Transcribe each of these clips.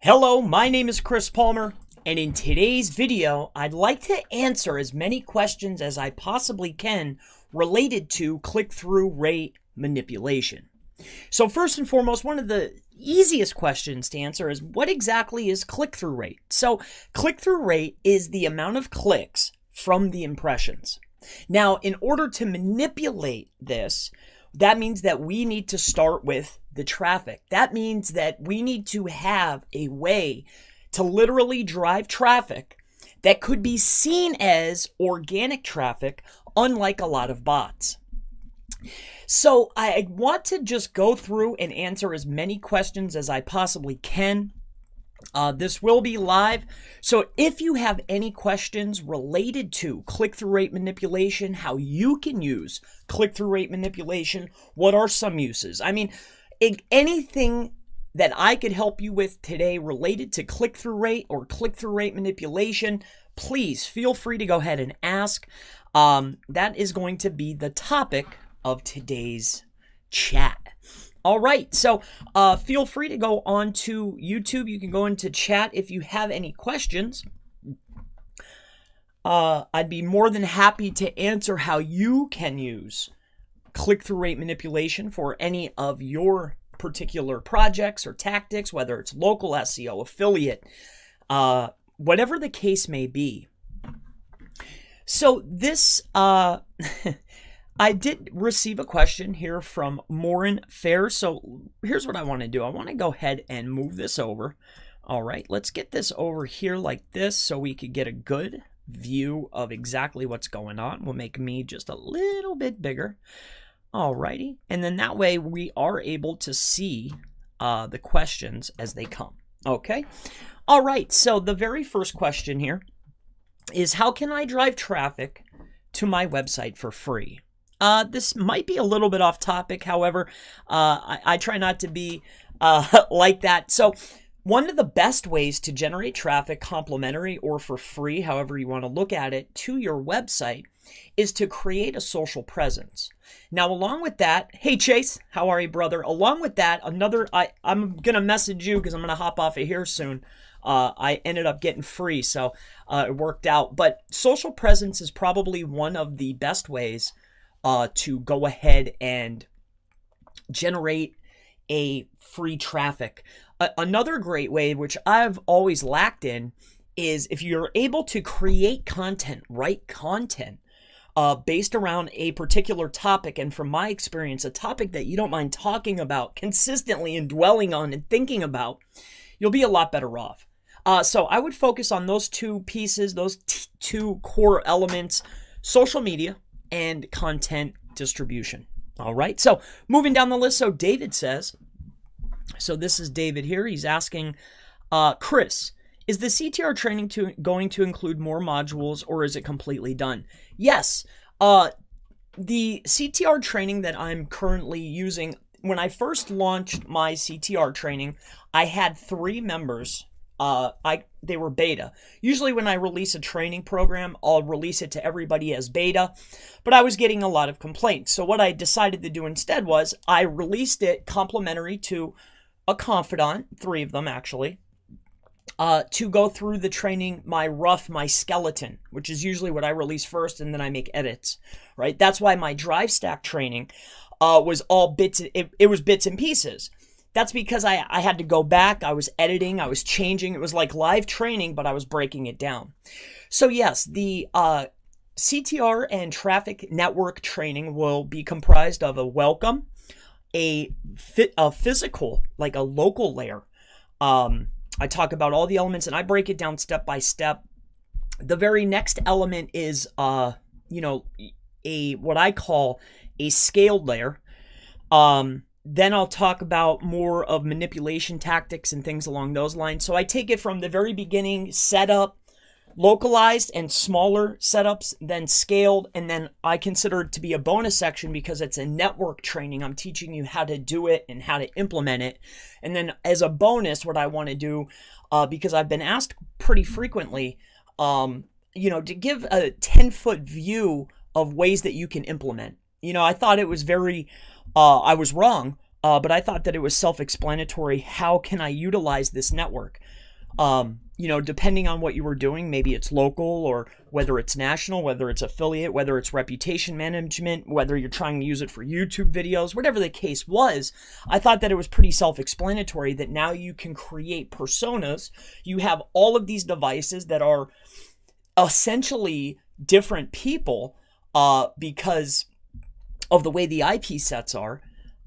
Hello, my name is Chris Palmer, and in today's video, I'd like to answer as many questions as I possibly can related to click-through rate manipulation. So first and foremost, one of the easiest questions to answer is what exactly is click-through rate? So click-through rate is the amount of clicks from the impressions. Now, in order to manipulate this, that means that we need to start with the traffic. That means that we need to have a way to literally drive traffic that could be seen as organic traffic, unlike a lot of bots. So I want to just go through and answer as many questions as I possibly can. This will be live, so if you have any questions related to click-through rate manipulation, how you can use click-through rate manipulation, what are some uses? I mean, anything that I could help you with today related to click-through rate or click-through rate manipulation, please feel free to go ahead and ask. That is going to be the topic of today's chat. All right, so feel free to go on to YouTube. You can go into chat if you have any questions. I'd be more than happy to answer how you can use click-through rate manipulation for any of your particular projects or tactics, whether it's local SEO, affiliate, whatever the case may be. So this... I did receive a question here from Morin Fair. So here's what I want to do. I want to go ahead and move this over. All right, let's get this over here like this so we could get a good view of exactly what's going on. We'll make me just a little bit bigger. All righty. And then that way we are able to see the questions as they come. Okay. All right. So the very first question here is, how can I drive traffic to my website for free? This might be a little bit off topic. However, I try not to be like that. So one of the best ways to generate traffic complimentary or for free, however you want to look at it, to your website is to create a social presence. Now, along with that, hey Chase, how are you, brother? Along with that, I'm going to message you because I'm going to hop off of here soon. I ended up getting free, so it worked out. But social presence is probably one of the best ways to go ahead and generate a free traffic. Another great way, which I've always lacked in, is if you're able to create content, write content based around a particular topic, and from my experience, a topic that you don't mind talking about consistently and dwelling on and thinking about, you'll be a lot better off. So I would focus on those two pieces, those two core elements: social media and content distribution. All right, so moving down the list. So David says, so this is David here. He's asking, Chris, is the CTR training going to include more modules, or is it completely done? Yes, the CTR training that I'm currently using, when I first launched my CTR training, I had 3 members. They were beta. Usually when I release a training program, I'll release it to everybody as beta, but I was getting a lot of complaints. So what I decided to do instead was I released it complimentary to a confidant, 3 of them actually, to go through the training, my skeleton, which is usually what I release first, and then I make edits, right? That's why my drive stack training was all bits. It was bits and pieces. That's because I had to go back, I was editing, I was changing. It was like live training, but I was breaking it down. So yes, the CTR and traffic network training will be comprised of a welcome, a physical, like a local layer. I talk about all the elements and I break it down step by step. The very next element is, what I call a scaled layer. Then I'll talk about more of manipulation tactics and things along those lines. So I take it from the very beginning, setup, localized and smaller setups, then scaled, and then I consider it to be a bonus section because it's a network training. I'm teaching you how to do it and how to implement it. And then as a bonus, what I want to do, because I've been asked pretty frequently, to give a 10-foot view of ways that you can implement. I thought it was very... I was wrong but I thought that it was self-explanatory. How can I utilize this network? Depending on what you were doing, maybe it's local, or whether it's national, whether it's affiliate, whether it's reputation management, whether you're trying to use it for YouTube videos, whatever the case was, I thought that it was pretty self-explanatory that now you can create personas. You have all of these devices that are essentially different people because of the way the IP sets are.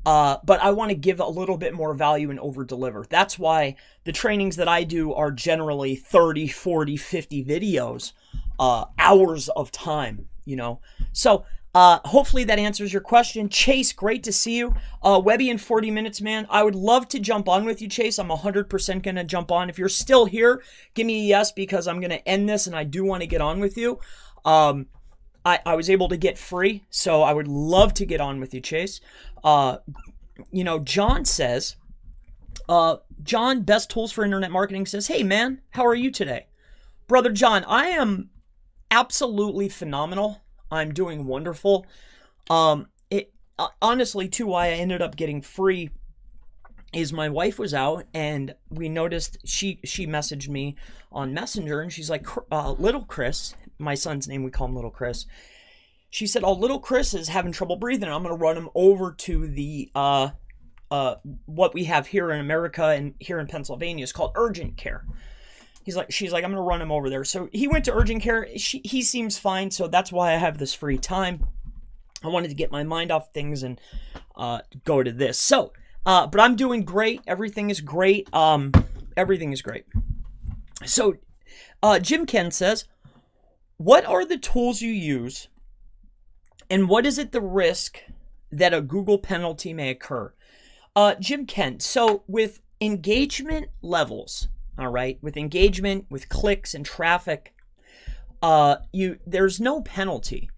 But I want to give a little bit more value and over deliver. That's why the trainings that I do are generally 30, 40, 50 videos, hours of time, So hopefully that answers your question. Chase, great to see you. Webby in 40 minutes, man. I would love to jump on with you, Chase. I'm 100% going to jump on. If you're still here, give me a yes, because I'm going to end this and I do want to get on with you. I was able to get free, so I would love to get on with you, Chase. John says, John, best tools for internet marketing, says, hey man, how are you today? Brother John, I am absolutely phenomenal. I'm doing wonderful. Honestly, too, why I ended up getting free is my wife was out and we noticed she messaged me on Messenger and she's like, little Chris, my son's name, we call him Little Chris. She said, oh, little Chris is having trouble breathing. I'm going to run him over to the, what we have here in America and here in Pennsylvania is called urgent care. She's like, I'm going to run him over there. So he went to urgent care. He seems fine. So that's why I have this free time. I wanted to get my mind off things and go to this. So, but I'm doing great. Everything is great. Everything is great. So, Jim Ken says, what are the tools you use and what is it the risk that a Google penalty may occur? Jim Ken, so with engagement levels, all right, with engagement, with clicks and traffic, there's no penalty.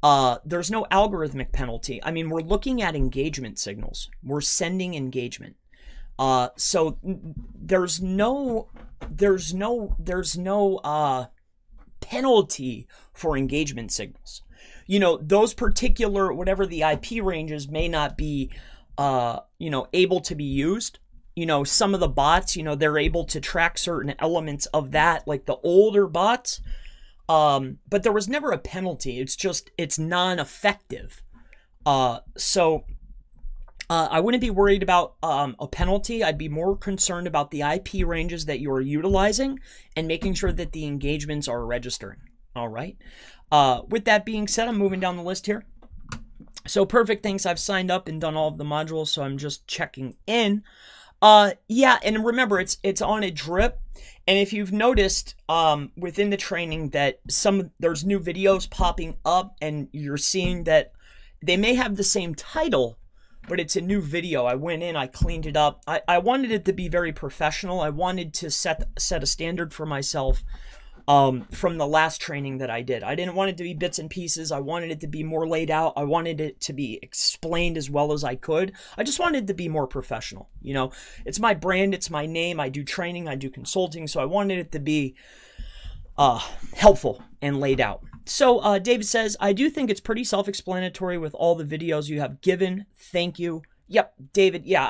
There's no algorithmic penalty. I mean, we're looking at engagement signals. We're sending engagement. So there's no penalty for engagement signals. Those particular, whatever the IP ranges may not be, able to be used. Some of the bots, they're able to track certain elements of that, like the older bots. But there was never a penalty. It's non-effective. So I wouldn't be worried about a penalty. I'd be more concerned about the IP ranges that you are utilizing and making sure that the engagements are registering. All right. With that being said, I'm moving down the list here. So perfect. Thanks. I've signed up and done all of the modules, so I'm just checking in. Yeah, and remember, it's on a drip. And if you've noticed within the training that there's new videos popping up and you're seeing that they may have the same title, but it's a new video. I went in, I cleaned it up. I wanted it to be very professional. I wanted to set a standard for myself from the last training that I did. I didn't want it to be bits and pieces. I wanted it to be more laid out. I wanted it to be explained as well as I could. I just wanted it to be more professional. It's my brand, it's my name. I do training, I do consulting, so I wanted it to be helpful and laid out. So David says, I do think it's pretty self-explanatory with all the videos you have given. Thank you. Yep, David. Yeah,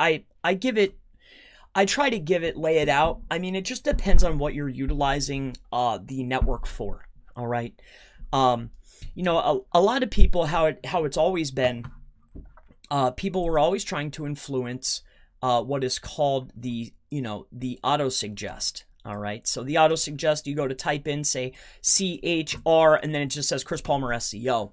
I try to lay it out. I mean, it just depends on what you're utilizing the network for. All right. A lot of people, how it's always been, people were always trying to influence what is called the auto suggest. All right. So the auto suggest, you go to type in, say CHR, and then it just says Chris Palmer SEO.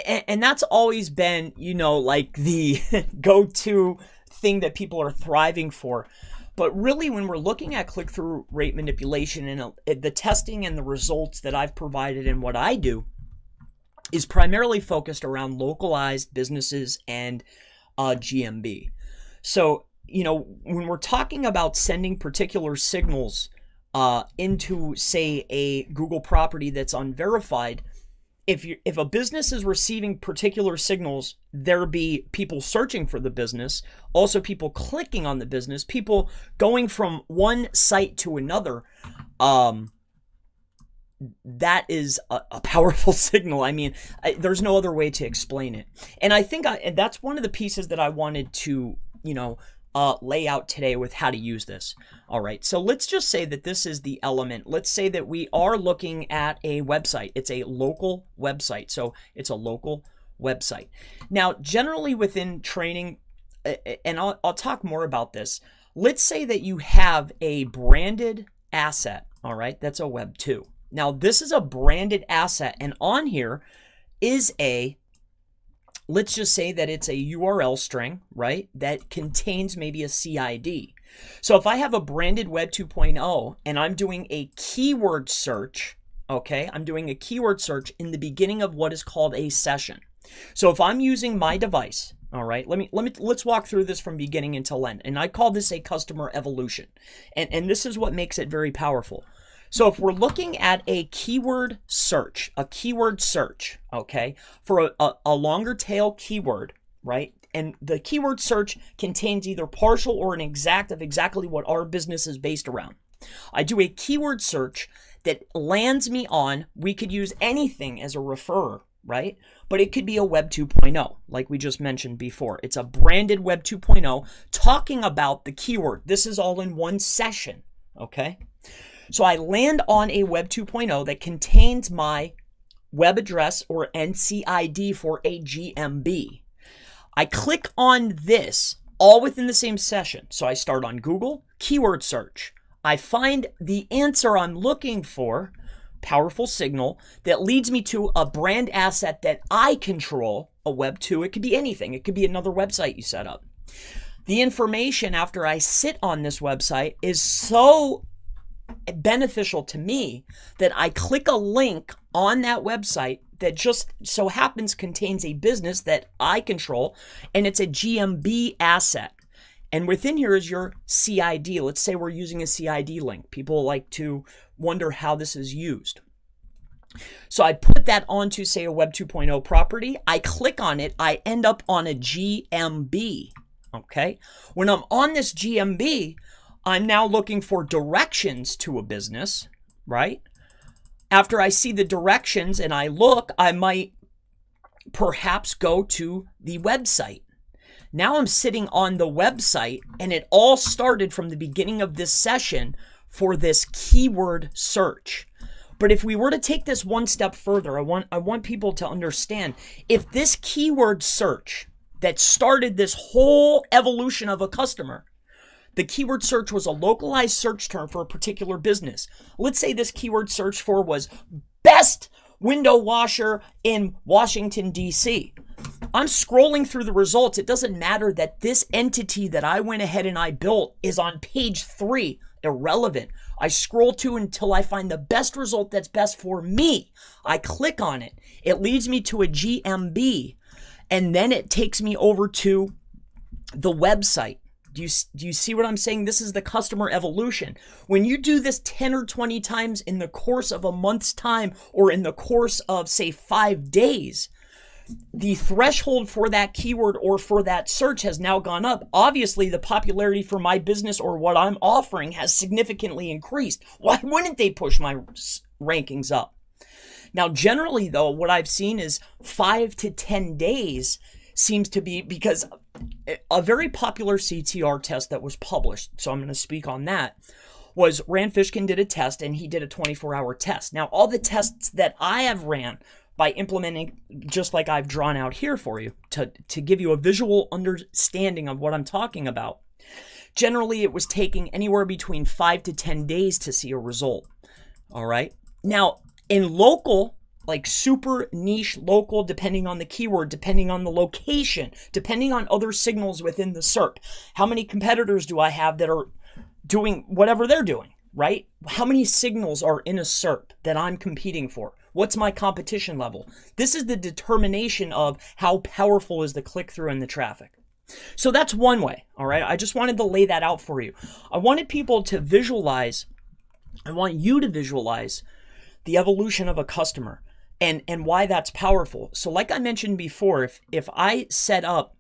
And that's always been, like the go-to thing that people are thriving for. But really, when we're looking at click-through rate manipulation and the testing and the results that I've provided and what I do is primarily focused around localized businesses and GMB. So, when we're talking about sending particular signals into, say, a Google property that's unverified, if a business is receiving particular signals, there be people searching for the business, also people clicking on the business, people going from one site to another. that is a powerful signal. I mean, there's no other way to explain it. And I think and that's one of the pieces that I wanted to, lay out today with how to use this. All right, so let's just say that this is the element. Let's say that we are looking at a website. It's a local website, so it's a local website. Now, generally within training, and I'll talk more about this, let's say that you have a branded asset, all right? That's a Web 2. Now, this is a branded asset, and on here is let's just say that it's a URL string, right, that contains maybe a CID. So if I have a branded Web 2.0 and I'm doing a keyword search, okay, I'm doing a keyword search in the beginning of what is called a session. So if I'm using my device, all right, let's walk through this from beginning until end. And I call this a customer evolution. And this is what makes it very powerful. So if we're looking at a keyword search, okay, for a longer tail keyword, right? And the keyword search contains either partial or an exact of exactly what our business is based around. I do a keyword search that lands me on, we could use anything as a referrer, right? But it could be a Web 2.0, like we just mentioned before. It's a branded Web 2.0 talking about the keyword. This is all in one session, okay? So I land on a Web 2.0 that contains my web address or NCID for a GMB. I click on this all within the same session. So I start on Google, keyword search. I find the answer I'm looking for, powerful signal, that leads me to a brand asset that I control, a Web 2. It could be anything. It could be another website you set up. The information after I sit on this website is so beneficial to me that I click a link on that website that just so happens contains a business that I control, and it's a GMB asset. And within here is your CID. Let's say we're using a CID link. People like to wonder how this is used. So I put that onto, say, a Web 2.0 property. I click on it. I end up on a GMB. Okay. When I'm on this GMB, I'm now looking for directions to a business, right? After I see the directions and I look, I might perhaps go to the website. Now I'm sitting on the website, and it all started from the beginning of this session for this keyword search. But if we were to take this one step further, I want people to understand, if this keyword search that started this whole evolution of a customer, the keyword search was a localized search term for a particular business. Let's say this keyword search for was best window washer in Washington, D.C. I'm scrolling through the results. It doesn't matter that this entity that I went ahead and I built is on page 3. Irrelevant. I scroll to until I find the best result that's best for me. I click on it. It leads me to a GMB, and then it takes me over to the website. Do you see what I'm saying? This is the customer evolution. When you do this 10 or 20 times in the course of a month's time, or in the course of, say, 5 days, the threshold for that keyword or for that search has now gone up. Obviously, the popularity for my business or what I'm offering has significantly increased. Why wouldn't they push my rankings up? Now, generally, though, what I've seen is 5 to 10 days seems to be, because a very popular CTR test that was published, so I'm going to speak on that, was Rand Fishkin did a test, and he did a 24-hour test. Now, all the tests that I have ran by implementing, just like I've drawn out here for you, to give you a visual understanding of what I'm talking about, generally it was taking anywhere between 5 to 10 days to see a result. All right. Now, in local, like super niche local, depending on the keyword, depending on the location, depending on other signals within the SERP. How many competitors do I have that are doing whatever they're doing, right? How many signals are in a SERP that I'm competing for? What's my competition level? This is the determination of how powerful is the click-through and the traffic. So that's one way, all right? I just wanted to lay that out for you. I wanted people to visualize, I want you to visualize the evolution of a customer and why that's powerful. So like I mentioned before, if I set up,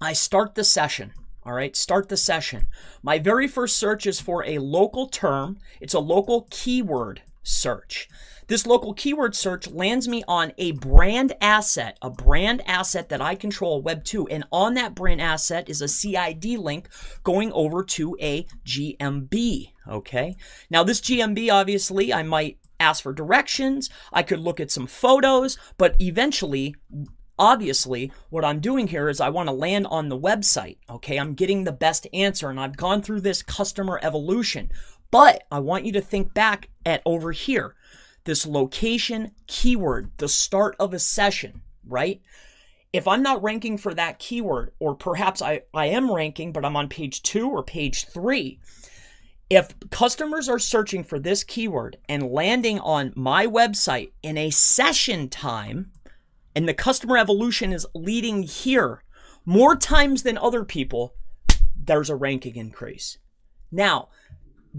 I start the session, all right, start the session. My very first search is for a local term. It's a local keyword search. This local keyword search lands me on a brand asset that I control, Web 2, and on that brand asset is a CID link going over to a GMB, okay? Now this GMB, obviously, I might ask for directions, I could look at some photos, but eventually, obviously, what I'm doing here is I want to land on the website, okay? I'm getting the best answer, and I've gone through this customer evolution, but I want you to think back at over here. This location keyword, the start of a session, right? If I'm not ranking for that keyword, or perhaps I am ranking, but I'm on page 2 or page 3, if customers are searching for this keyword and landing on my website in a session time, and the customer evolution is leading here more times than other people, there's a ranking increase. Now,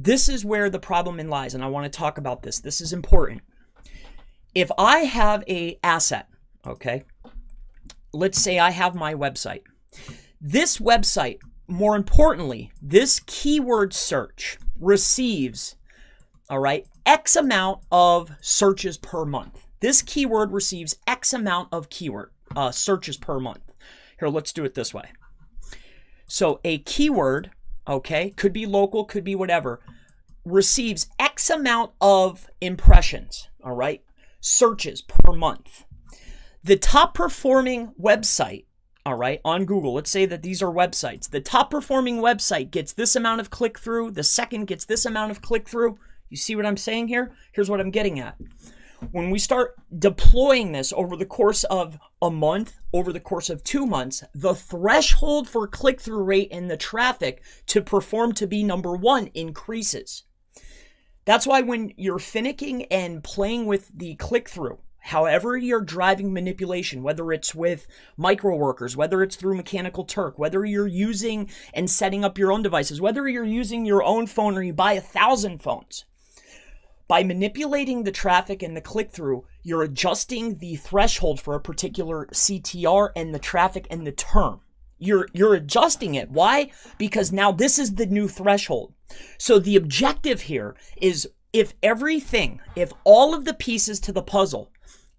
this is where the problem lies, and I want to talk about this. This is important. If I have an asset, okay, let's say I have my website. This website, more importantly, this keyword search receives, all right, X amount of searches per month. This keyword receives X amount of keyword searches per month. Here, let's do it this way. So a keyword, okay, could be local, could be whatever, receives X amount of impressions, all right, searches per month. The top performing website, all right, on Google, let's say that these are websites. The top performing website gets this amount of click through, the second gets this amount of click through. You see what I'm saying here? Here's what I'm getting at. When we start deploying this over the course of a month, over the course of 2 months, the threshold for click-through rate and the traffic to perform to be number 1 increases. That's why when you're finicking and playing with the click-through, however you're driving manipulation, whether it's with micro workers, whether it's through Mechanical Turk, whether you're using and setting up your own devices, whether you're using your own phone or you buy 1,000 phones, by manipulating the traffic and the click-through, you're adjusting the threshold for a particular CTR and the traffic and the term. You're adjusting it. Why? Because now this is the new threshold. So the objective here is if all of the pieces to the puzzle,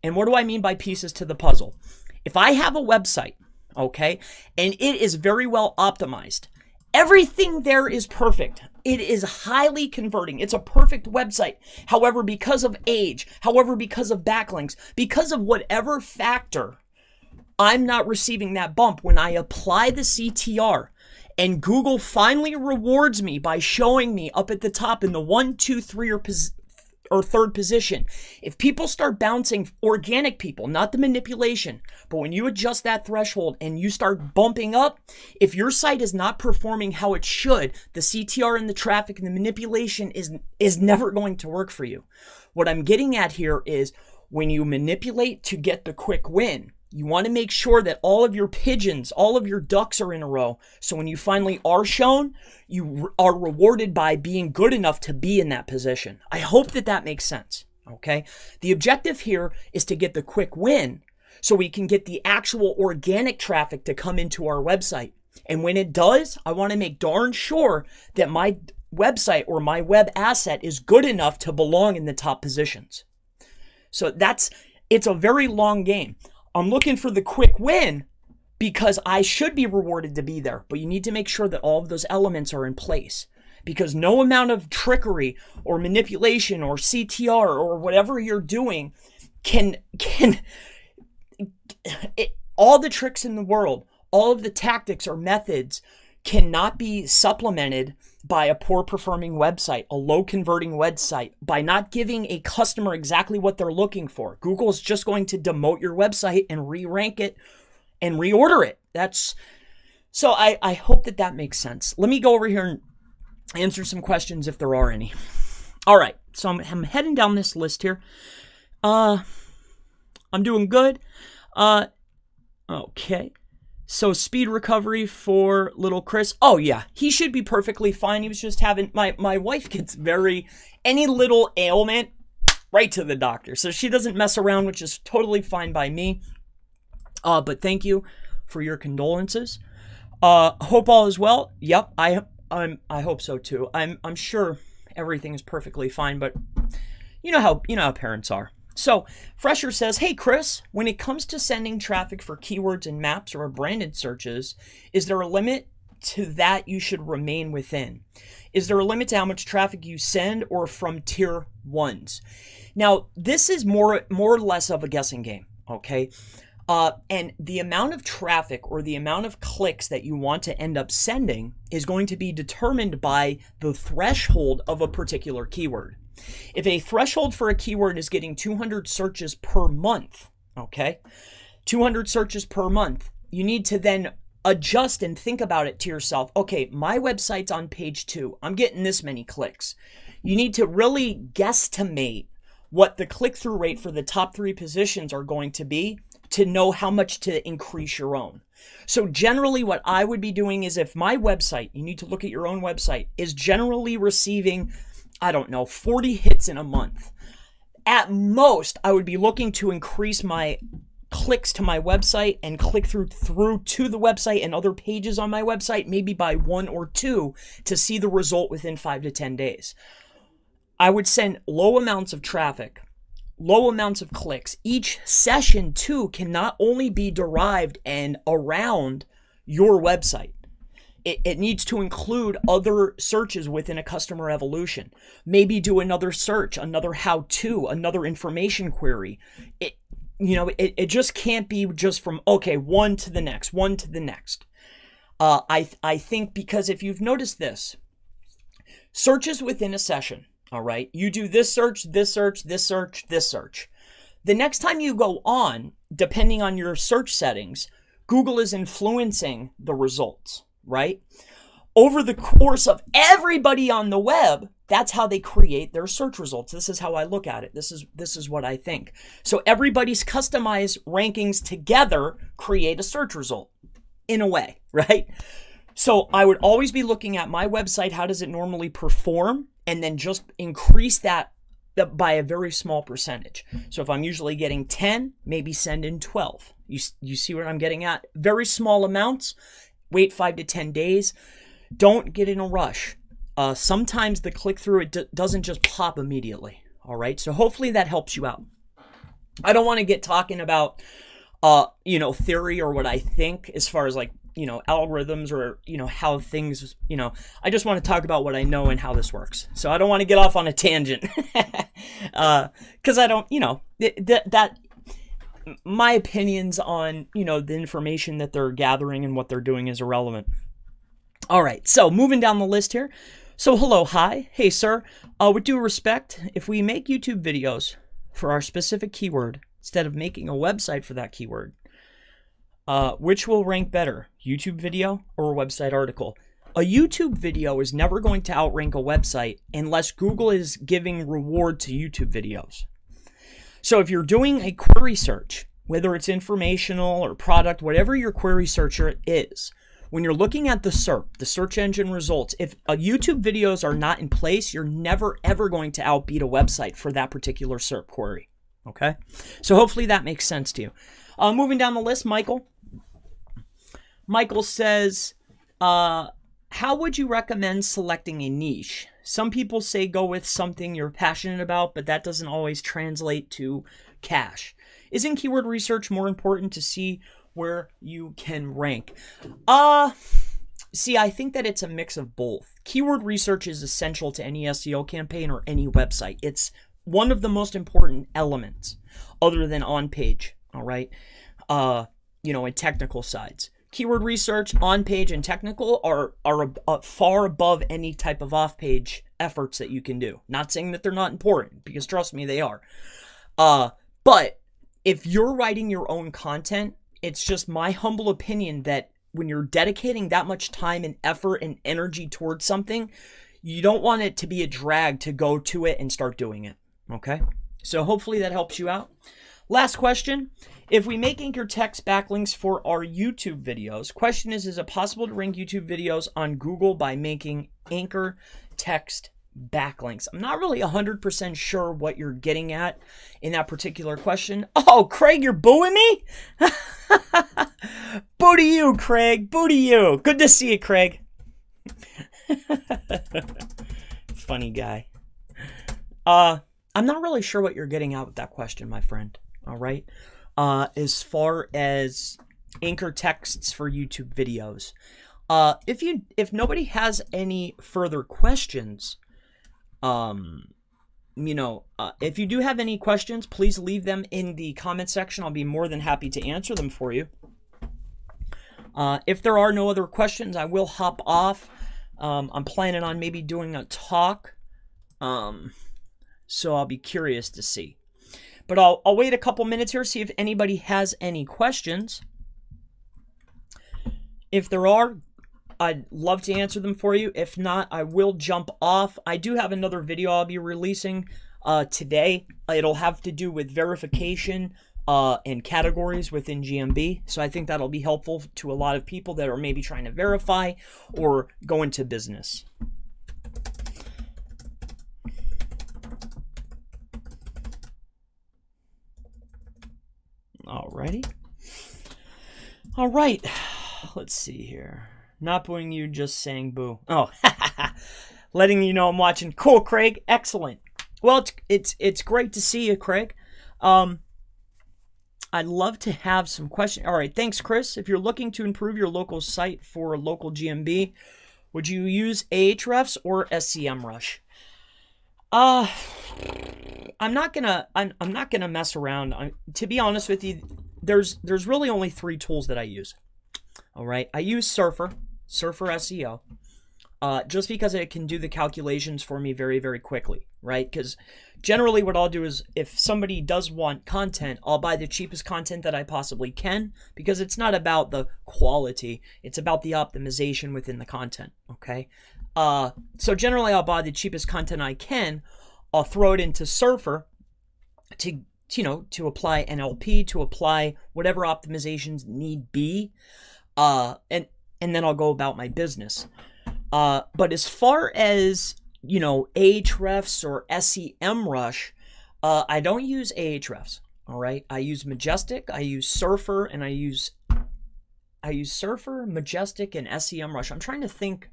and what do I mean by pieces to the puzzle? If I have a website, okay, and it is very well optimized, everything there is perfect. It is highly converting. It's a perfect website. However, because of age, because of backlinks, because of whatever factor, I'm not receiving that bump when I apply the CTR. And Google finally rewards me by showing me up at the top in the 1, 2, 3 or third position. If people start bouncing, organic people, not the manipulation, but when you adjust that threshold and you start bumping up, if your site is not performing how it should, the CTR and the traffic and the manipulation is never going to work for you. What I'm getting at here is when you manipulate to get the quick win, you want to make sure that all of your pigeons, all of your ducks are in a row. So when you finally are shown, you are rewarded by being good enough to be in that position. I hope that makes sense, okay? The objective here is to get the quick win so we can get the actual organic traffic to come into our website. And when it does, I want to make darn sure that my website or my web asset is good enough to belong in the top positions. So it's a very long game. I'm looking for the quick win because I should be rewarded to be there, but you need to make sure that all of those elements are in place because no amount of trickery or manipulation or CTR or whatever you're doing all the tricks in the world, all of the tactics or methods cannot be supplemented by a poor performing website, a low converting website, by not giving a customer exactly what they're looking for. Google is just going to demote your website and re-rank it and reorder it. So I hope that makes sense. Let me go over here and answer some questions if there are any. All right, so I'm heading down this list here. I'm doing good. Okay. So speed recovery for little Chris. Oh yeah, he should be perfectly fine. He was just having, my wife gets any little ailment, right to the doctor. So she doesn't mess around, which is totally fine by me. But thank you for your condolences. Hope all is well. Yep, I hope so too. I'm sure everything is perfectly fine, but you know how parents are. So Fresher says, hey Chris, when it comes to sending traffic for keywords and maps or branded searches, is there a limit to that you should remain within? Is there a limit to how much traffic you send or from tier ones? Now, this is more or less of a guessing game, okay? And the amount of traffic or the amount of clicks that you want to end up sending is going to be determined by the threshold of a particular keyword. If a threshold for a keyword is getting 200 searches per month, okay, 200 searches per month, you need to then adjust and think about it to yourself. Okay, my website's on page 2. I'm getting this many clicks. You need to really guesstimate what the click-through rate for the top 3 positions are going to be to know how much to increase your own. So generally what I would be doing is if my website, you need to look at your own website, is generally receiving, I don't know, 40 hits in a month. At most, I would be looking to increase my clicks to my website and click through to the website and other pages on my website, maybe by 1 or 2 to see the result within 5 to 10 days. I would send low amounts of traffic, low amounts of clicks. Each session too can not only be derived and around your website. It needs to include other searches within a customer evolution. Maybe do another search, another how-to, another information query. It just can't be just from, okay, one to the next, one to the next. I think because if you've noticed this, searches within a session, all right, you do this search, this search, this search, this search. The next time you go on, depending on your search settings, Google is influencing the results, right? Over the course of everybody on the web, that's how they create their search results. This is how I look at it. This is what I think. So everybody's customized rankings together create a search result in a way, right? So I would always be looking at my website, how does it normally perform? And then just increase that by a very small percentage. So if I'm usually getting 10, maybe send in 12. You see what I'm getting at? Very small amounts. Wait 5 to 10 days. Don't get in a rush. Sometimes the click-through, it doesn't just pop immediately. All right. So hopefully that helps you out. I don't want to get talking about, theory or what I think as far as like, algorithms or, how things, I just want to talk about what I know and how this works. So I don't want to get off on a tangent because I don't, my opinions on, the information that they're gathering and what they're doing is irrelevant. All right. So moving down the list here. So hello. Hi. Hey, sir. With due respect, if we make YouTube videos for our specific keyword instead of making a website for that keyword, which will rank better, YouTube video or a website article? A YouTube video is never going to outrank a website unless Google is giving reward to YouTube videos. So if you're doing a query search, whether it's informational or product, whatever your query searcher is, when you're looking at the SERP, the search engine results, if YouTube videos are not in place, you're never, ever going to outbeat a website for that particular SERP query. Okay? So hopefully that makes sense to you. Moving down the list, Michael. Michael says, how would you recommend selecting a niche? Some people say go with something you're passionate about, but that doesn't always translate to cash. Isn't keyword research more important to see where you can rank? See, I think that it's a mix of both. Keyword research is essential to any SEO campaign or any website. It's one of the most important elements other than on page, all right? In technical sides. Keyword research, on-page, and technical are far above any type of off-page efforts that you can do. Not saying that they're not important, because trust me, they are. But if you're writing your own content, it's just my humble opinion that when you're dedicating that much time and effort and energy towards something, you don't want it to be a drag to go to it and start doing it. Okay? So hopefully that helps you out. Last question. If we make anchor text backlinks for our YouTube videos, question is it possible to rank YouTube videos on Google by making anchor text backlinks? I'm not really 100% sure what you're getting at in that particular question. Oh, Craig, you're booing me? Boo to you, Craig. Boo to you. Good to see you, Craig. Funny guy. I'm not really sure what you're getting at with that question, my friend. All right. As far as anchor texts for YouTube videos, if nobody has any further questions, if you do have any questions, please leave them in the comment section. I'll be more than happy to answer them for you. If there are no other questions, I will hop off. I'm planning on maybe doing a talk. So I'll be curious to see. But I'll wait a couple minutes here, see if anybody has any questions. If there are, I'd love to answer them for you. If not, I will jump off. I do have another video I'll be releasing today. It'll have to do with verification and categories within GMB. So I think that'll be helpful to a lot of people that are maybe trying to verify or go into business. Alrighty. All right. Let's see here. Not booing you, just saying boo. Oh, letting you know I'm watching. Cool, Craig. Excellent. Well, it's great to see you, Craig. I'd love to have some questions. All right, thanks, Chris. If you're looking to improve your local site for local GMB, would you use Ahrefs or SEMrush? I'm not gonna mess around. To be honest with you, there's really only 3 tools that I use. All right, I use Surfer SEO, just because it can do the calculations for me very, very quickly, right? Because generally what I'll do is if somebody does want content, I'll buy the cheapest content that I possibly can, because it's not about the quality, it's about the optimization within the content, okay? So generally I'll buy the cheapest content I can. I'll throw it into Surfer to apply NLP, to apply whatever optimizations need be, and then I'll go about my business. But as far as, Ahrefs or SEMrush, I don't use Ahrefs, all right? I use Majestic, I use Surfer, and I use Surfer, Majestic, and SEMrush. I'm trying to think.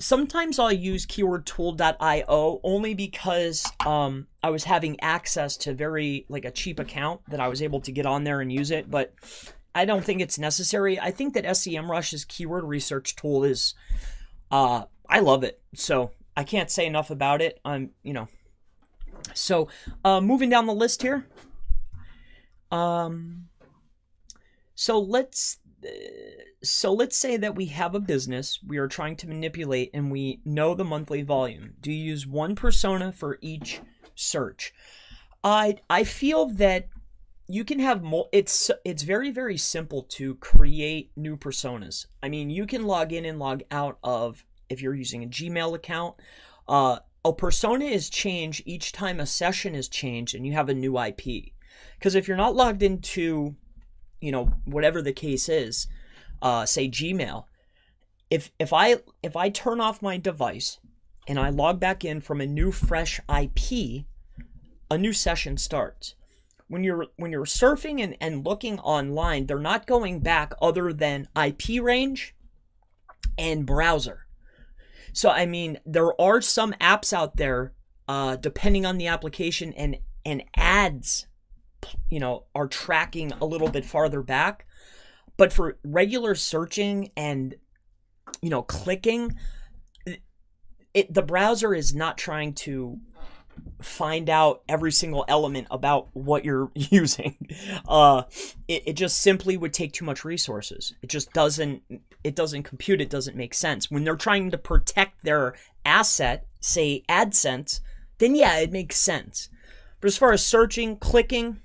Sometimes I'll use keywordtool.io only because I was having access to a cheap account that I was able to get on there and use it, but I don't think it's necessary. I think that SEMrush's keyword research tool is, I love it. So I can't say enough about it. So moving down the list here. So let's say that we have a business we are trying to manipulate and we know the monthly volume. Do you use one persona for each search? I feel that you can have it's very, very simple to create new personas. I mean, you can log in and log out of, if you're using a Gmail account, a persona is changed each time a session is changed and you have a new IP. Because if you're not logged into, whatever the case is, say Gmail, if I turn off my device and I log back in from a new fresh IP, a new session starts. When you're surfing and looking online, they're not going back other than IP range and browser. So I mean, there are some apps out there, depending on the application, and ads, are tracking a little bit farther back. But for regular searching and, clicking, the browser is not trying to find out every single element about what you're using. It just simply would take too much resources. It just doesn't compute. It doesn't make sense. When they're trying to protect their asset, say Adsense, then yeah, it makes sense. But as far as searching, clicking,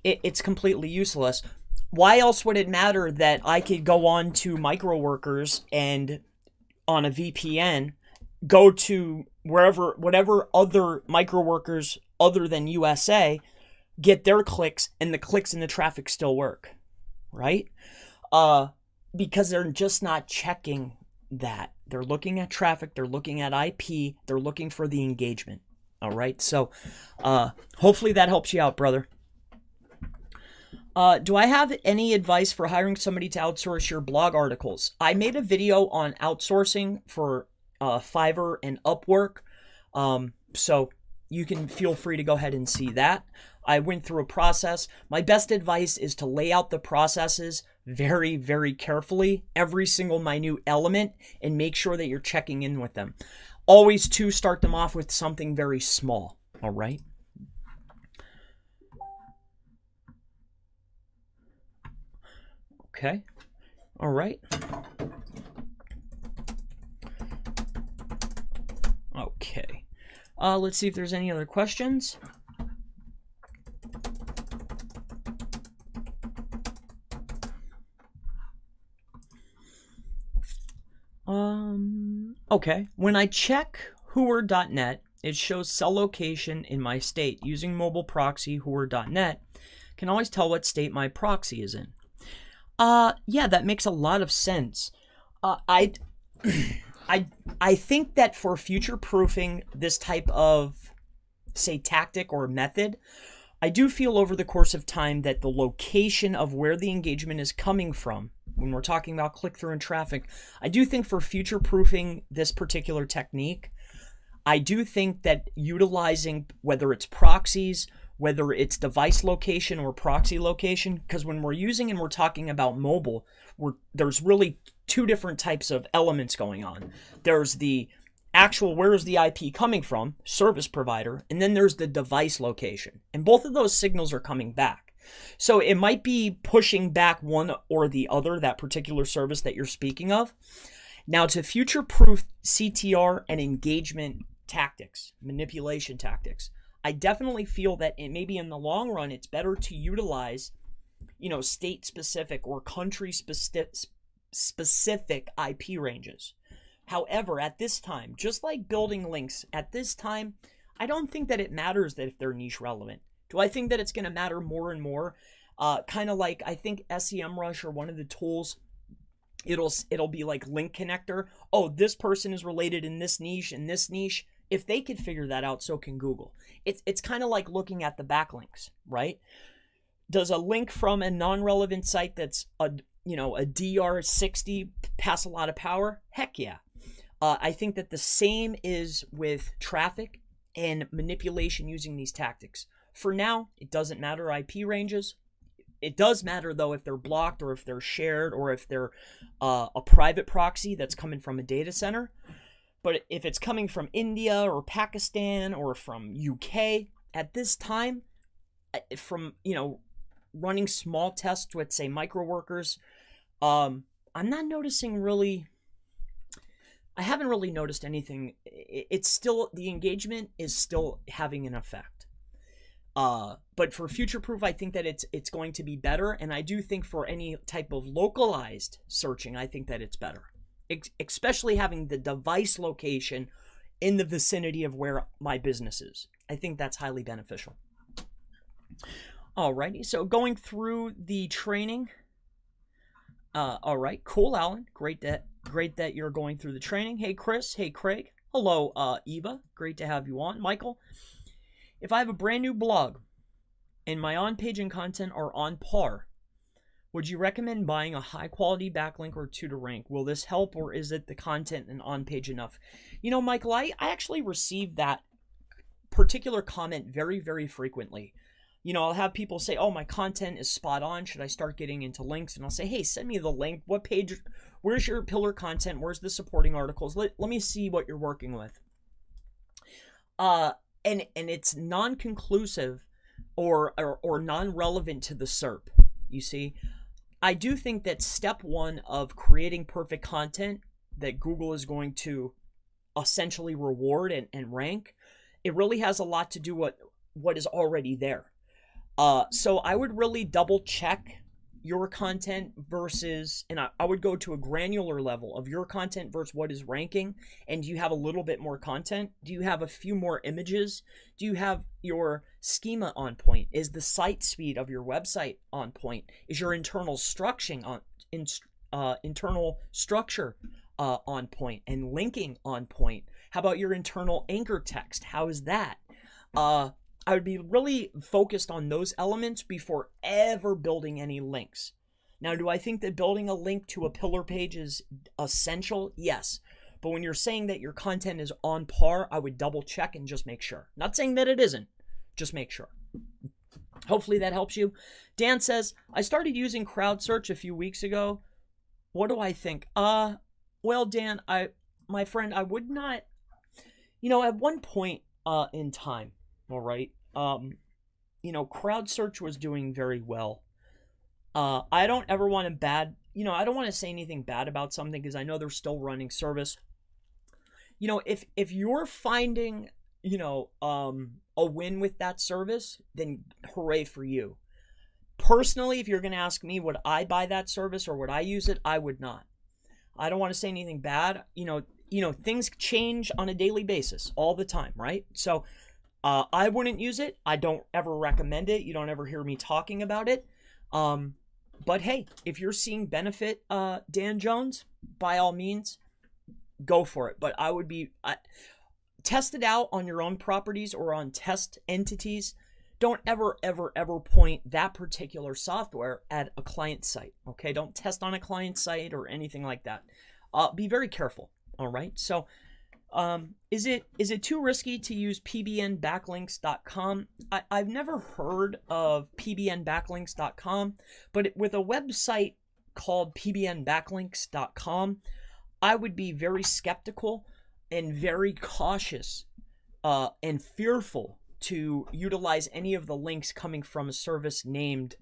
it's completely useless. Why else would it matter that I could go on to Microworkers and on a VPN go to whatever other Microworkers other than USA, get their clicks, and the clicks and the traffic still work, right? Because they're just not checking that. They're looking at traffic, they're looking at IP, they're looking for the engagement, all right? So hopefully that helps you out, brother. Do I have any advice for hiring somebody to outsource your blog articles? I made a video on outsourcing for Fiverr and Upwork. So you can feel free to go ahead and see that. I went through a process. My best advice is to lay out the processes very, very carefully, every single minute element, and make sure that you're checking in with them. Always to start them off with something very small, all right? Okay, all right. Okay, let's see if there's any other questions. Okay, when I check Hoover.net, it shows cell location in my state. Using mobile proxy Hoover.net, can always tell what state my proxy is in. Yeah, that makes a lot of sense. I think that for future-proofing this type of, say, tactic or method, I do feel over the course of time that the location of where the engagement is coming from, when we're talking about click-through and traffic, I do think for future-proofing this particular technique, I do think that utilizing, whether it's proxies, whether it's device location or proxy location, because when we're using and we're talking about mobile, there's really two different types of elements going on. There's the actual, where is the IP coming from, service provider, and then there's the device location. And both of those signals are coming back. So it might be pushing back one or the other, that particular service that you're speaking of. Now, to future-proof CTR and engagement tactics, manipulation tactics, I definitely feel that it maybe in the long run, it's better to utilize, state-specific or country-specific IP ranges. However, at this time, just like building links, at this time, I don't think that it matters that if they're niche relevant. Do I think that it's going to matter more and more? Kind of like, I think SEMrush or one of the tools, it'll be like link connector. Oh, this person is related in this niche and this niche. If they could figure that out, so can Google. It's kind of like looking at the backlinks, right? Does a link from a non-relevant site that's a DR60 pass a lot of power? Heck yeah. I think that the same is with traffic and manipulation using these tactics. For now, it doesn't matter IP ranges. It does matter, though, if they're blocked or if they're shared or if they're a private proxy that's coming from a data center. But if it's coming from India or Pakistan or from UK, at this time, from, running small tests with, say, micro workers, I'm not noticing really, I haven't really noticed anything. It's still, the engagement is still having an effect. But for future proof, I think that it's going to be better. And I do think for any type of localized searching, I think that it's better, especially having the device location in the vicinity of where my business is. I think that's highly beneficial. Alrighty, so going through the training. All right, cool, Alan. Great that you're going through the training. Hey, Chris. Hey, Craig. Hello, Eva. Great to have you on. Michael. If I have a brand new blog and my on-page and content are on par, would you recommend buying a high-quality backlink or two to rank? Will this help, or is it the content and on-page enough? Michael, I actually receive that particular comment very, very frequently. I'll have people say, oh, my content is spot on. Should I start getting into links? And I'll say, hey, send me the link. What page? Where's your pillar content? Where's the supporting articles? Let me see what you're working with. And it's non-conclusive or non-relevant to the SERP, you see. I do think that step one of creating perfect content that Google is going to essentially reward and rank, it really has a lot to do with what is already there. So I would really double check your content versus, and I would go to a granular level of your content versus what is ranking. And do you have a little bit more content? Do you have a few more images? Do you have your schema on point? Is the site speed of your website on point? Is your internal structure on point and linking on point? How about your internal anchor text? How is that? I would be really focused on those elements before ever building any links. Now, do I think that building a link to a pillar page is essential? Yes. But when you're saying that your content is on par, I would double check and just make sure. Not saying that it isn't, just make sure. Hopefully that helps you. Dan says, I started using crowd search a few weeks ago. What do I think? Well, Dan, my friend, I would not, at one point in time, all right, crowd search was doing very well. I don't ever want to I don't want to say anything bad about something because I know they're still running service. If you're finding, a win with that service, then hooray for you. Personally, if you're going to ask me, would I buy that service or would I use it? I would not. I don't want to say anything bad. Things change on a daily basis all the time, right? So I wouldn't use it. I don't ever recommend it. You don't ever hear me talking about it. But hey, if you're seeing benefit, Dan Jones, by all means, go for it. But I would test it out on your own properties or on test entities. Don't ever, ever, ever point that particular software at a client site, okay? Don't test on a client site or anything like that. Be very careful, all right? So is it too risky to use pbnbacklinks.com? I've never heard of pbnbacklinks.com, but with a website called pbnbacklinks.com, I would be very skeptical and very cautious and fearful to utilize any of the links coming from a service named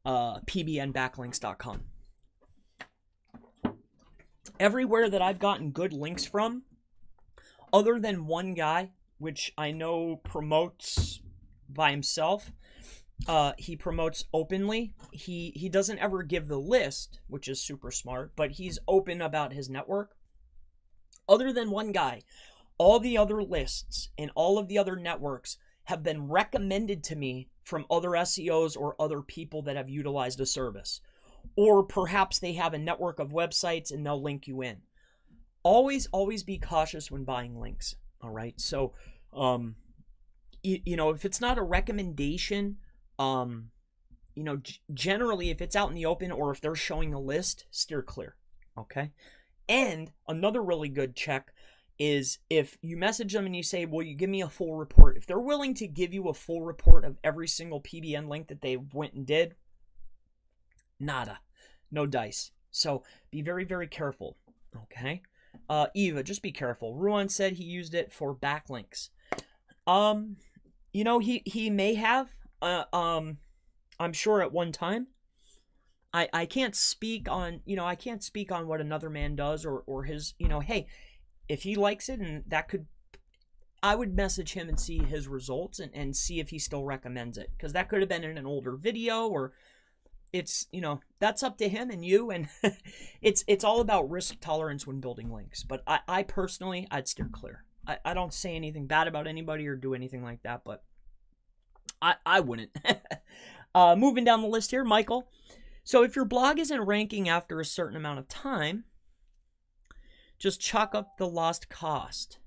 pbnbacklinks.com. Everywhere that I've gotten good links from, other than one guy, which I know promotes by himself, he promotes openly. He doesn't ever give the list, which is super smart, but he's open about his network. Other than one guy, all the other lists and all of the other networks have been recommended to me from other SEOs or other people that have utilized a service. Or perhaps they have a network of websites and they'll link you in. Always be cautious when buying links, all right? So, if it's not a recommendation, generally if it's out in the open or if they're showing a list, steer clear, okay? And another really good check is if you message them and you say, will you give me a full report? If they're willing to give you a full report of every single PBN link that they went and did, nada, no dice. So be very, very careful, okay? Eva, just be careful. Ruan said he used it for backlinks. He may have, I'm sure at one time. I can't speak on, what another man does or his, hey, if he likes it and I would message him and see his results and see if he still recommends it. Because that could have been in an older video or it's, that's up to him and you. And it's all about risk tolerance when building links. But I personally, I'd steer clear. I don't say anything bad about anybody or do anything like that, but I wouldn't. Moving down the list here, Michael. So if your blog isn't ranking after a certain amount of time, just chalk up the lost cost.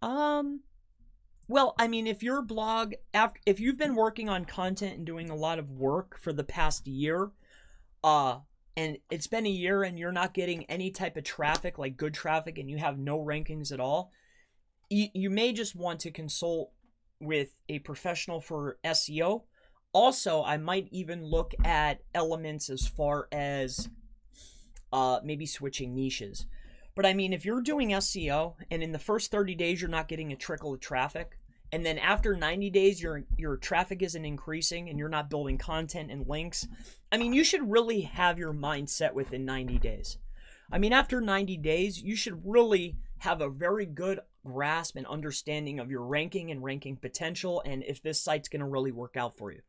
Well, I mean, if your blog, if you've been working on content and doing a lot of work for the past year, and it's been a year and you're not getting any type of traffic, like good traffic, and you have no rankings at all, you may just want to consult with a professional for SEO. Also, I might even look at elements as far as maybe switching niches. But I mean, if you're doing SEO and in the first 30 days you're not getting a trickle of traffic, and then after 90 days your traffic isn't increasing and you're not building content and links, I mean, you should really have your mind set within 90 days. I mean, after 90 days, you should really have a very good grasp and understanding of your ranking and ranking potential and if this site's going to really work out for you.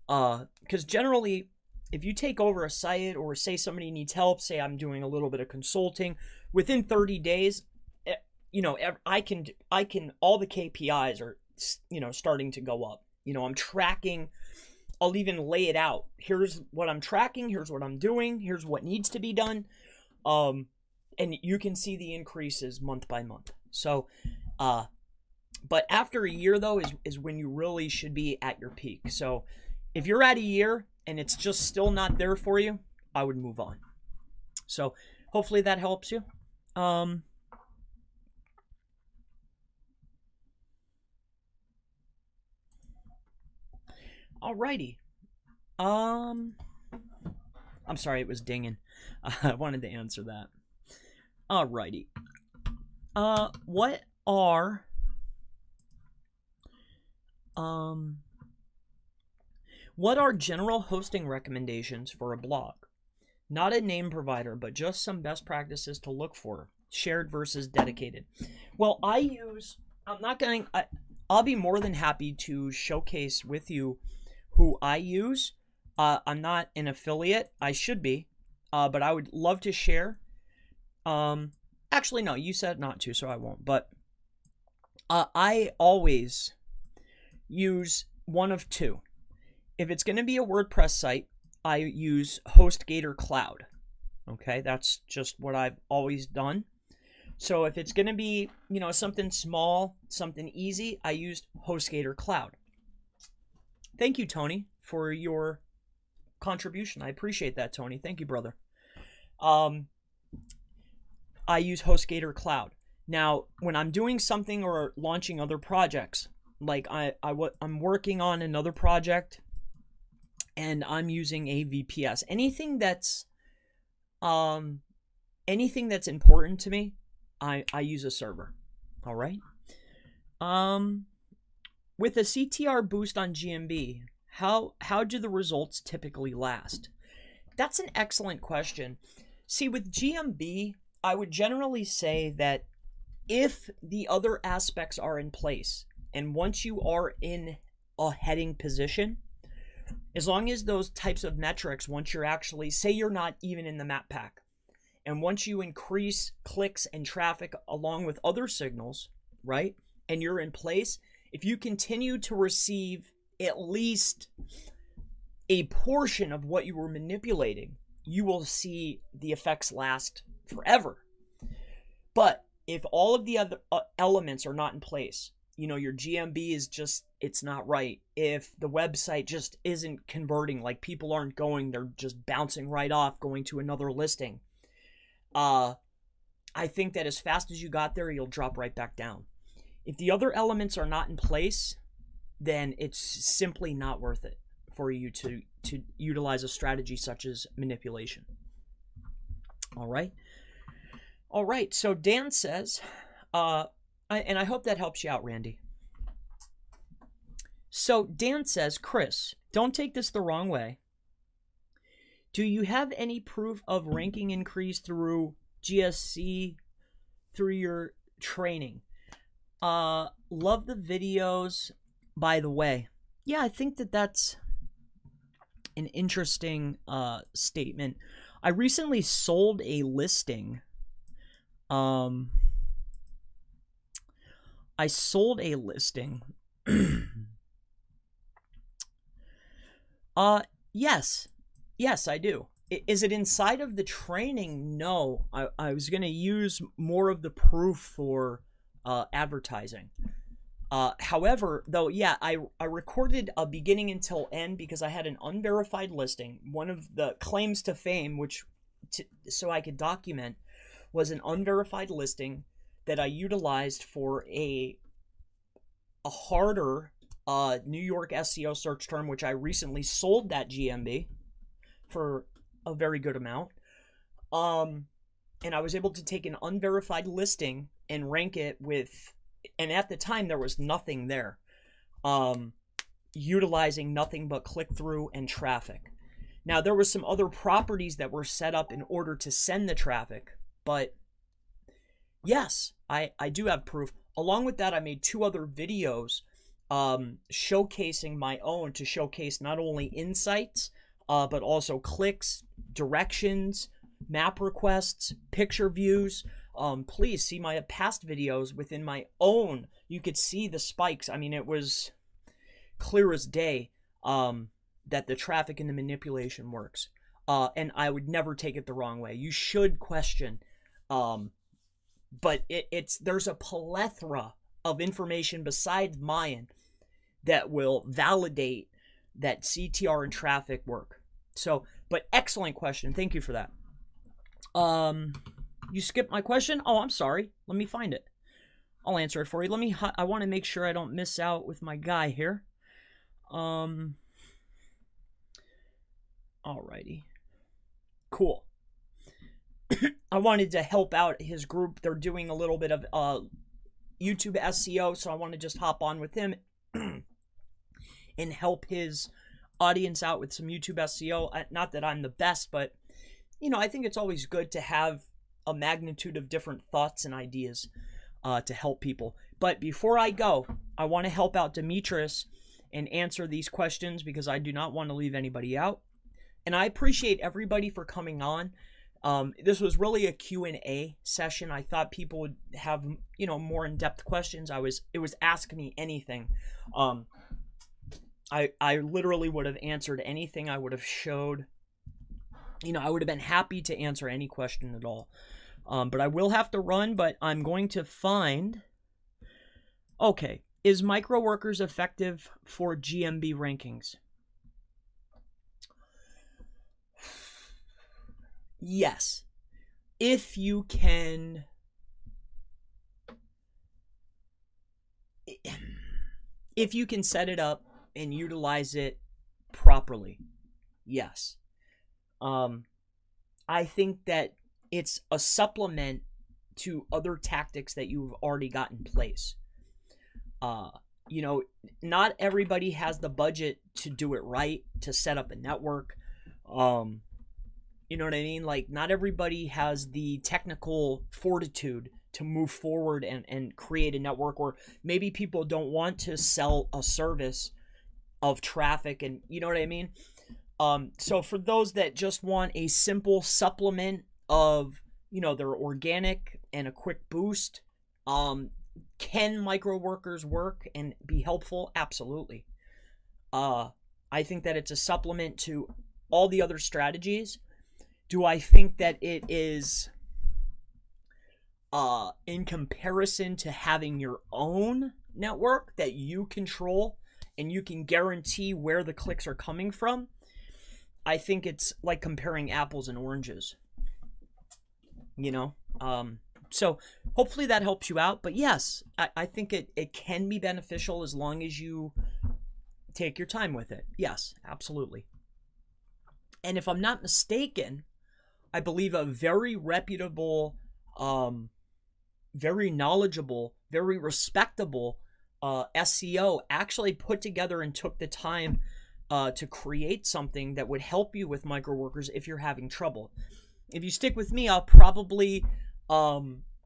Because generally, if you take over a site or say somebody needs help, say I'm doing a little bit of consulting, within 30 days, I can all the KPIs are, starting to go up. I'm tracking, I'll even lay it out. Here's what I'm tracking, here's what I'm doing, here's what needs to be done. And you can see the increases month by month. So, but after a year though is when you really should be at your peak. So if you're at a year and it's just still not there for you, I would move on. So hopefully that helps you. Alrighty. I'm sorry, it was dinging. I wanted to answer that. Alrighty. What are general hosting recommendations for a blog? Not a name provider, but just some best practices to look for. Shared versus dedicated. Well, I'll be more than happy to showcase with you who I use. I'm not an affiliate. I should be, but I would love to share. Actually, no, you said not to, so I won't. But I always use one of two. If it's going to be a WordPress site, I use HostGator Cloud. Okay, that's just what I've always done. So if it's going to be, something small, something easy, I used HostGator Cloud. Thank you, Tony, for your contribution. I appreciate that, Tony. Thank you, brother. I use HostGator Cloud. Now, when I'm doing something or launching other projects, like I'm working on another project and I'm using a VPS. Anything that's important to me, I use a server. All right. With a CTR boost on GMB, how do the results typically last? That's an excellent question. See, with GMB, I would generally say that if the other aspects are in place, and once you are in a heading position, as long as those types of metrics, once you're actually, say you're not even in the map pack, and once you increase clicks and traffic along with other signals, right, and you're in place, if you continue to receive at least a portion of what you were manipulating, you will see the effects last forever. But if all of the other elements are not in place, your GMB is just, it's not right. If the website just isn't converting, like people aren't going, they're just bouncing right off, going to another listing. I think that as fast as you got there, you'll drop right back down. If the other elements are not in place, then it's simply not worth it for you to utilize a strategy such as manipulation. All right. So Dan says, and I hope that helps you out, Randy. So Dan says, Chris, don't take this the wrong way. Do you have any proof of ranking increase through GSC through your training? Love the videos, by the way. Yeah, I think that's an interesting statement. I recently sold a listing. I sold a listing. Yes, I do. Is it inside of the training? No, I was going to use more of the proof for advertising. However, though, yeah, I recorded a beginning until end because I had an unverified listing. One of the claims to fame, so I could document, was an unverified listing that I utilized for a harder New York SEO search term, which I recently sold that GMB for a very good amount. And I was able to take an unverified listing and rank it with, and at the time there was nothing there, utilizing nothing but click-through and traffic. Now, there were some other properties that were set up in order to send the traffic, but yes, I do have proof. Along with that, I made 2 other videos showcasing my own, to showcase not only insights, but also clicks, directions, map requests, picture views. Please see my past videos within my own. You could see the spikes. I mean, it was clear as day that the traffic and the manipulation works. And I would never take it the wrong way. You should question. But there's a plethora of information besides mine that will validate that CTR and traffic work. So, but excellent question. Thank you for that. You skipped my question? Oh, I'm sorry. Let me find it. I'll answer it for you. I want to make sure I don't miss out with my guy here. Alrighty. Cool. I wanted to help out his group. They're doing a little bit of YouTube SEO, so I want to just hop on with him and help his audience out with some YouTube SEO. Not that I'm the best, but I think it's always good to have a magnitude of different thoughts and ideas to help people. But before I go, I want to help out Demetrius and answer these questions because I do not want to leave anybody out. And I appreciate everybody for coming on. This was really a Q&A session. I thought people would have, more in-depth questions. It was Ask Me Anything. I literally would have answered anything. I would have showed, I would have been happy to answer any question at all. But I will have to run, but I'm going to find, okay, is micro workers effective for GMB rankings? Yes, if you can set it up and utilize it properly. Yes. I think that it's a supplement to other tactics that you've already got in place. Not everybody has the budget to do it right, to set up a network. You know what I mean? Like, not everybody has the technical fortitude to move forward and create a network, or maybe people don't want to sell a service of traffic, and you know what I mean? So for those that just want a simple supplement of, their organic and a quick boost, can micro workers work and be helpful? Absolutely. I think that it's a supplement to all the other strategies. Do I think that it is in comparison to having your own network that you control and you can guarantee where the clicks are coming from? I think it's like comparing apples and oranges. So hopefully that helps you out. But yes, I think it can be beneficial as long as you take your time with it. Yes, absolutely. And if I'm not mistaken, I believe a very reputable, very knowledgeable, very respectable SEO actually put together and took the time to create something that would help you with micro workers if you're having trouble. If you stick with me, I'll probably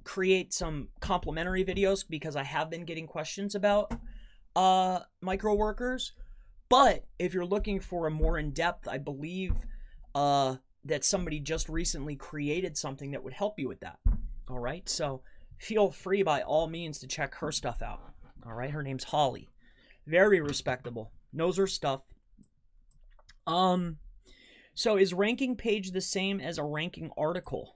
create some complimentary videos because I have been getting questions about micro workers. But if you're looking for a more in-depth, I believe that somebody just recently created something that would help you with that. All right, so feel free by all means to check her stuff out. All right, her name's Holly. Very respectable. Knows her stuff. So is ranking page the same as a ranking article?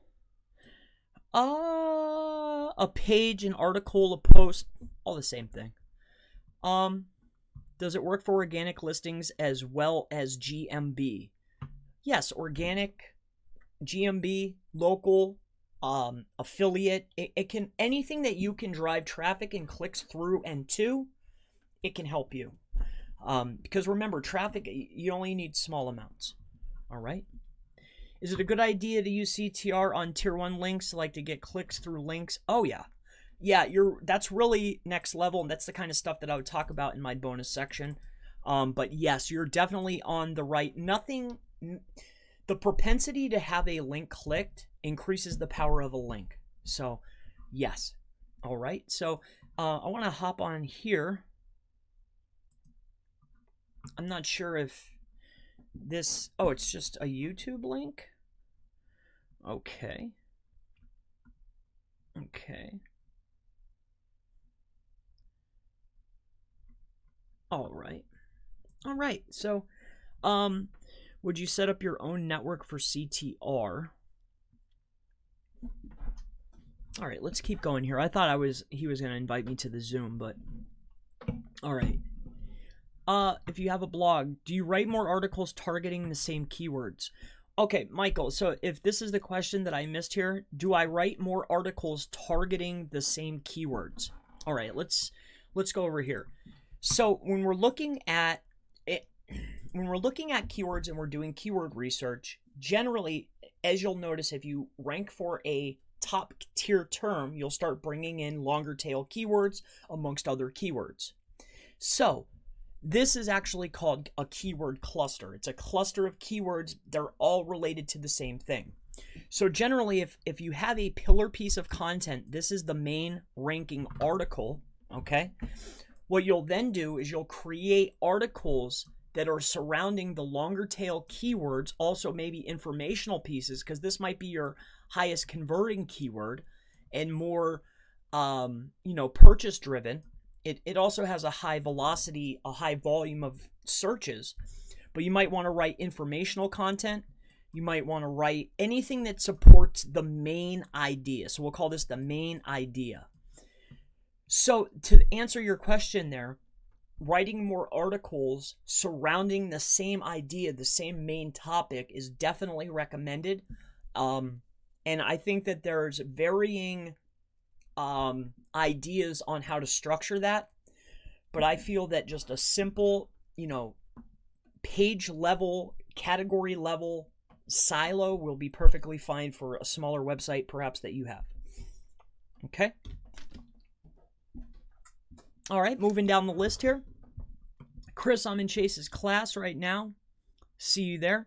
A page, an article, a post, all the same thing. Does it work for organic listings as well as GMB? Yes, organic, GMB, local, affiliate. It can, anything that you can drive traffic and clicks through and to, it can help you. Because remember, traffic, you only need small amounts. All right. Is it a good idea to use CTR on tier 1 links, like to get clicks through links? Oh yeah. Yeah, that's really next level, and that's the kind of stuff that I would talk about in my bonus section. But yes, you're definitely on the right. The propensity to have a link clicked increases the power of a link. So yes. All right. So I want to hop on here. I'm not sure if this, it's just a YouTube link. Okay. All right. So, would you set up your own network for CTR? All right, let's keep going here. I thought he was going to invite me to the Zoom, but all right. If you have a blog, do you write more articles targeting the same keywords? Okay, Michael, so if this is the question that I missed here, do I write more articles targeting the same keywords? All right, let's go over here. So when we're looking at it, when we're looking at keywords and we're doing keyword research, generally, as you'll notice, if you rank for a top tier term, you'll start bringing in longer tail keywords amongst other keywords. So this is actually called a keyword cluster. It's a cluster of keywords. They're all related to the same thing. So generally, if you have a pillar piece of content, this is the main ranking article, okay? What you'll then do is you'll create articles that are surrounding the longer tail keywords, also maybe informational pieces, because this might be your highest converting keyword and more, purchase driven. It also has a high velocity, a high volume of searches, but you might want to write informational content. You might want to write anything that supports the main idea. So we'll call this the main idea. So to answer your question there, writing more articles surrounding the same idea, the same main topic is definitely recommended. And I think that there's varying ideas on how to structure that, but I feel that just a simple, page level, category level silo will be perfectly fine for a smaller website perhaps that you have. Okay. All right, moving down the list here. Chris, I'm in Chase's class right now. See you there.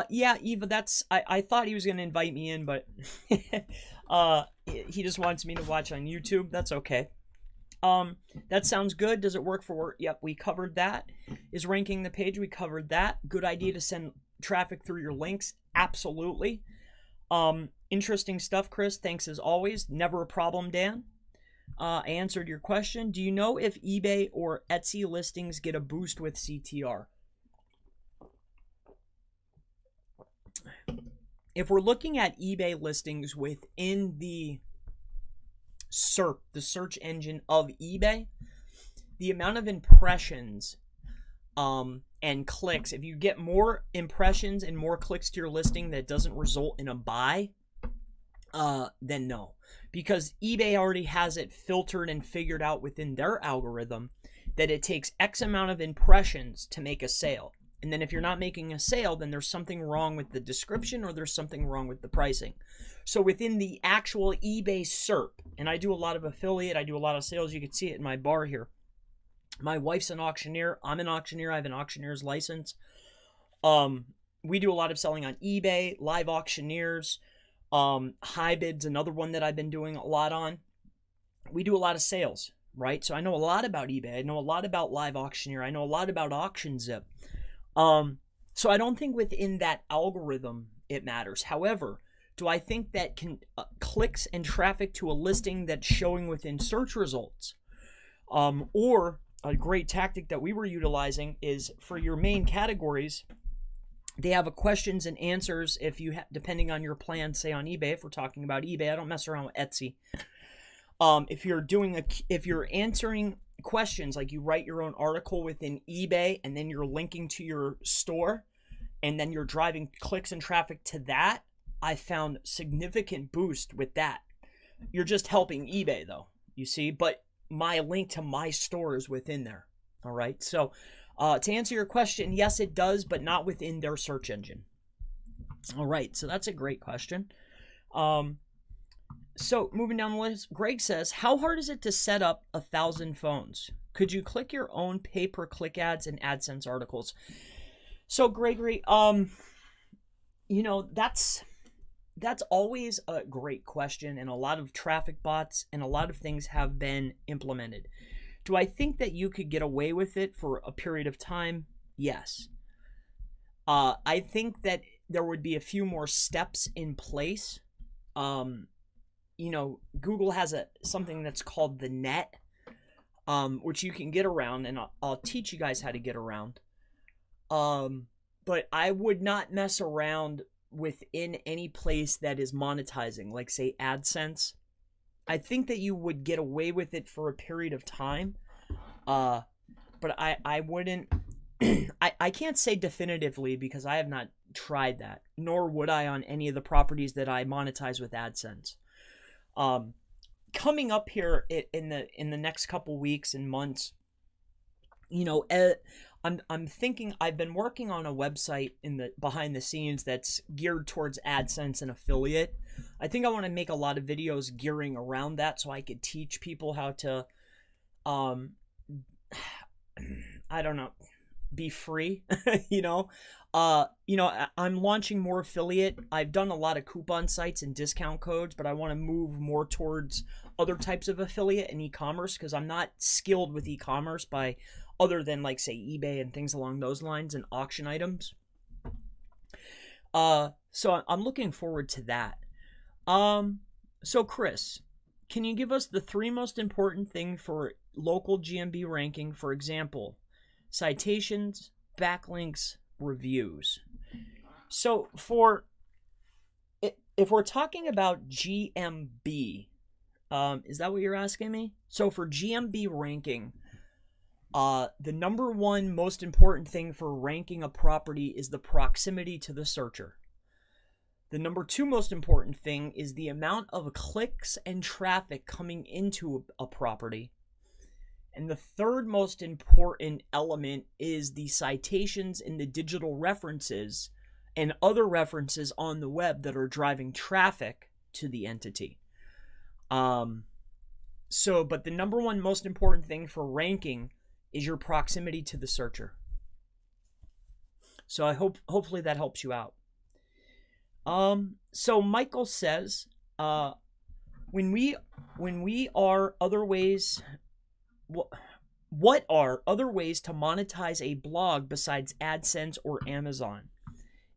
Yeah, Eva, I thought he was going to invite me in, but he just wants me to watch on YouTube. That's okay. That sounds good. Does it work for, yep, we covered that. Is ranking the page, we covered that. Good idea to send traffic through your links. Absolutely. Interesting stuff, Chris. Thanks as always. Never a problem, Dan. I answered your question. Do you know if eBay or Etsy listings get a boost with CTR? If we're looking at eBay listings within the SERP, the search engine of eBay, the amount of impressions and clicks, if you get more impressions and more clicks to your listing that doesn't result in a buy, then no. Because eBay already has it filtered and figured out within their algorithm that it takes X amount of impressions to make a sale. And then if you're not making a sale, then there's something wrong with the description or there's something wrong with the pricing. So within the actual eBay SERP, and I do a lot of affiliate, I do a lot of sales. You can see it in my bar here. My wife's an auctioneer. I'm an auctioneer. I have an auctioneer's license. We do a lot of selling on eBay, live auctioneers. HiBid's another one that I've been doing a lot on. We do a lot of sales, right? So I know a lot about eBay. I know a lot about live auctioneer. I know a lot about AuctionZip. So I don't think within that algorithm it matters. However, do I think that clicks and traffic to a listing that's showing within search results, or a great tactic that we were utilizing is for your main categories, they have a questions and answers. If you depending on your plan, say on eBay, if we're talking about eBay, I don't mess around with Etsy. If you're answering questions, like you write your own article within eBay and then you're linking to your store and then you're driving clicks and traffic to that, I found significant boost with that. You're just helping eBay though, you see, but my link to my store is within there. All right. So to answer your question, yes, it does, but not within their search engine. All right. So that's a great question. So moving down the list, Greg says, how hard is it to set up 1,000 phones? Could you click your own pay-per-click ads and AdSense articles? So Gregory, that's always a great question, and a lot of traffic bots and a lot of things have been implemented. Do I think that you could get away with it for a period of time? Yes. I think that there would be a few more steps in place. Google has something that's called the net, which you can get around, and I'll teach you guys how to get around. But I would not mess around within any place that is monetizing, like say AdSense. I think that you would get away with it for a period of time, but I wouldn't I can't say definitively because I have not tried that, nor would I on any of the properties that I monetize with AdSense. Coming up here in the next couple weeks and months, you know, I'm thinking I've been working on a website in the behind the scenes that's geared towards AdSense and affiliate. I think I want to make a lot of videos gearing around that so I could teach people how to, I don't know, be free, you know. I'm launching more affiliate. I've done a lot of coupon sites and discount codes, but I want to move more towards other types of affiliate and e-commerce because I'm not skilled with e-commerce by other than like say eBay and things along those lines and auction items. So I'm looking forward to that. So Chris, can you give us the 3 most important things for local GMB ranking? For example, citations, backlinks, reviews. So if we're talking about GMB, is that what you're asking me? So for GMB ranking, the number 1 most important thing for ranking a property is the proximity to the searcher. The number 2 most important thing is the amount of clicks and traffic coming into a property. And the 3rd most important element is the citations and the digital references and other references on the web that are driving traffic to the entity. But the number 1 most important thing for ranking is your proximity to the searcher. So I hopefully that helps you out. So Michael says, when we are other ways, what are other ways to monetize a blog besides AdSense or Amazon?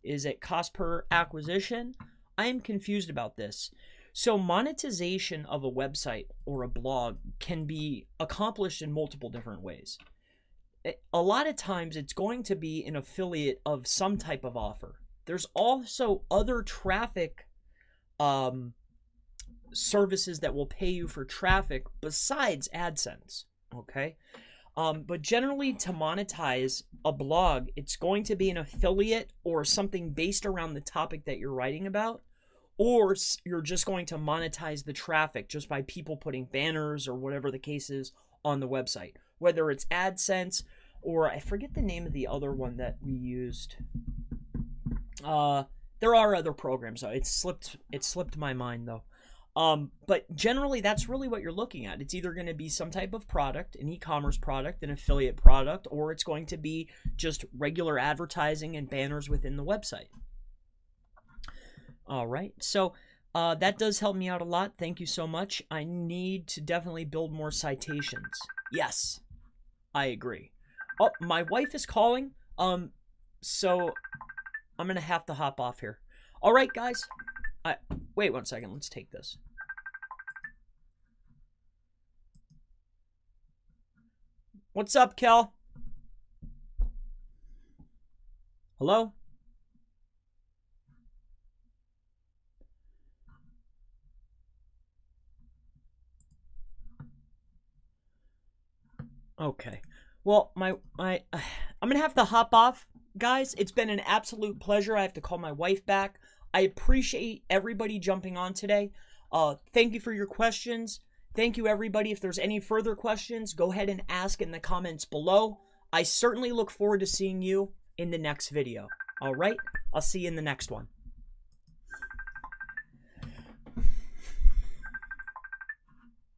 Is it cost per acquisition? I am confused about this. So monetization of a website or a blog can be accomplished in multiple different ways. A lot of times it's going to be an affiliate of some type of offer. There's also other traffic services that will pay you for traffic besides AdSense, okay? But generally to monetize a blog, it's going to be an affiliate or something based around the topic that you're writing about, or you're just going to monetize the traffic just by people putting banners or whatever the case is on the website, whether it's AdSense or I forget the name of the other one that we used. There are other programs though. It slipped my mind though. But generally that's really what you're looking at. It's either going to be some type of product, an e-commerce product, an affiliate product, or it's going to be just regular advertising and banners within the website. All right. So that does help me out a lot. Thank you so much. I need to definitely build more citations. Yes, I agree. Oh, my wife is calling. So I'm going to have to hop off here. All right, guys. Wait 1 second. Let's take this. What's up, Kel? Hello? Okay. Well, I'm gonna have to hop off, guys. It's been an absolute pleasure. I have to call my wife back. I appreciate everybody jumping on today. Thank you for your questions. Thank you, everybody. If there's any further questions, go ahead and ask in the comments below. I certainly look forward to seeing you in the next video. All right? I'll see you in the next one.